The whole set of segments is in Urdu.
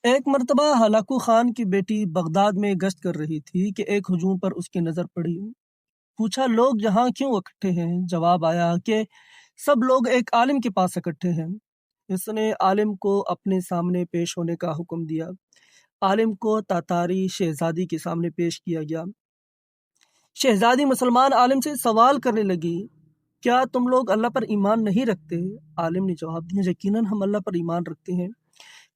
ایک مرتبہ ہلاکو خان کی بیٹی بغداد میں گشت کر رہی تھی کہ ایک ہجوم پر اس کی نظر پڑی۔ پوچھا لوگ یہاں کیوں اکٹھے ہیں؟ جواب آیا کہ سب لوگ ایک عالم کے پاس اکٹھے ہیں۔ اس نے عالم کو اپنے سامنے پیش ہونے کا حکم دیا۔ عالم کو تاتاری شہزادی کے سامنے پیش کیا گیا۔ شہزادی مسلمان عالم سے سوال کرنے لگی، کیا تم لوگ اللہ پر ایمان نہیں رکھتے؟ عالم نے جواب دیا، یقیناً ہم اللہ پر ایمان رکھتے ہیں۔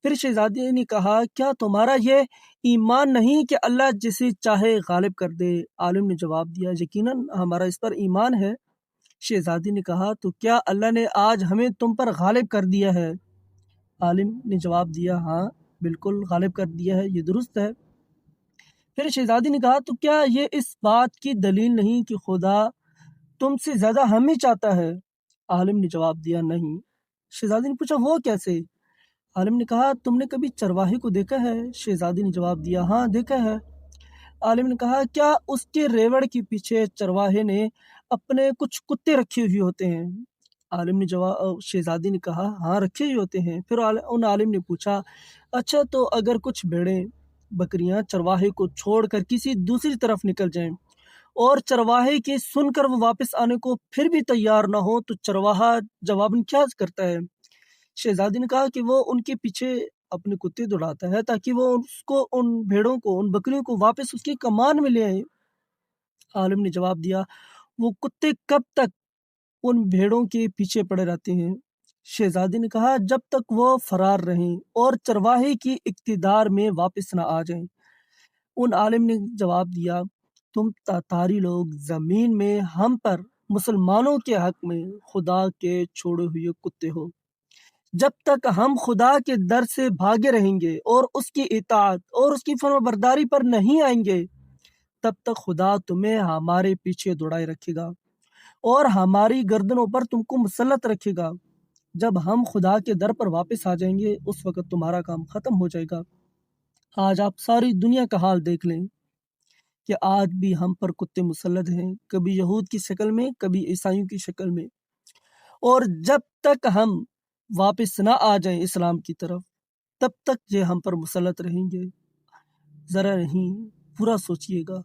پھر شہزادی نے کہا، کیا تمہارا یہ ایمان نہیں کہ اللہ جسے چاہے غالب کر دے؟ عالم نے جواب دیا، یقیناً ہمارا اس پر ایمان ہے۔ شہزادی نے کہا، تو کیا اللہ نے آج ہمیں تم پر غالب کر دیا ہے؟ عالم نے جواب دیا، ہاں بالکل غالب کر دیا ہے، یہ درست ہے۔ پھر شہزادی نے کہا، تو کیا یہ اس بات کی دلیل نہیں کہ خدا تم سے زیادہ ہمیں چاہتا ہے؟ عالم نے جواب دیا، نہیں۔ شہزادی نے پوچھا، وہ کیسے؟ عالم نے کہا، تم نے کبھی چرواہے کو دیکھا ہے؟ شہزادی نے جواب دیا، ہاں دیکھا ہے۔ عالم نے کہا، کیا اس کے ریوڑ کے پیچھے چرواہے نے اپنے کچھ کتے رکھے ہوئے ہوتے ہیں؟ شہزادی نے کہا، ہاں رکھے ہی ہوتے ہیں۔ پھر ان عالم نے پوچھا، اچھا تو اگر کچھ بھیڑیں بکریاں چرواہے کو چھوڑ کر کسی دوسری طرف نکل جائیں اور چرواہے کی سن کر وہ واپس آنے کو پھر بھی تیار نہ ہو تو چرواہا جواباً کیا کرتا ہے؟ شہزادی نے کہا کہ وہ ان کے پیچھے اپنے کتے دوڑاتا ہے تاکہ وہ اس کو ان بھیڑوں کو ان بکریوں کو واپس اس کی کمان میں لے آئے۔ عالم نے جواب دیا، وہ کتے کب تک ان بھیڑوں کے پیچھے پڑے رہتے ہیں؟ شہزادی نے کہا، جب تک وہ فرار رہیں اور چرواہے کی اقتدار میں واپس نہ آ جائیں۔ ان عالم نے جواب دیا، تم تاتاری لوگ زمین میں ہم پر مسلمانوں کے حق میں خدا کے چھوڑے ہوئے کتے ہو۔ جب تک ہم خدا کے در سے بھاگے رہیں گے اور اس کی اطاعت اور اس کی فرمانبرداری پر نہیں آئیں گے، تب تک خدا تمہیں ہمارے پیچھے دوڑائے رکھے گا اور ہماری گردنوں پر تم کو مسلط رکھے گا۔ جب ہم خدا کے در پر واپس آ جائیں گے اس وقت تمہارا کام ختم ہو جائے گا۔ آج آپ ساری دنیا کا حال دیکھ لیں کہ آج بھی ہم پر کتے مسلط ہیں، کبھی یہود کی شکل میں، کبھی عیسائیوں کی شکل میں، اور جب تک ہم واپس نہ آ جائیں اسلام کی طرف تب تک یہ ہم پر مسلط رہیں گے۔ ذرا نہیں، پورا سوچئے گا۔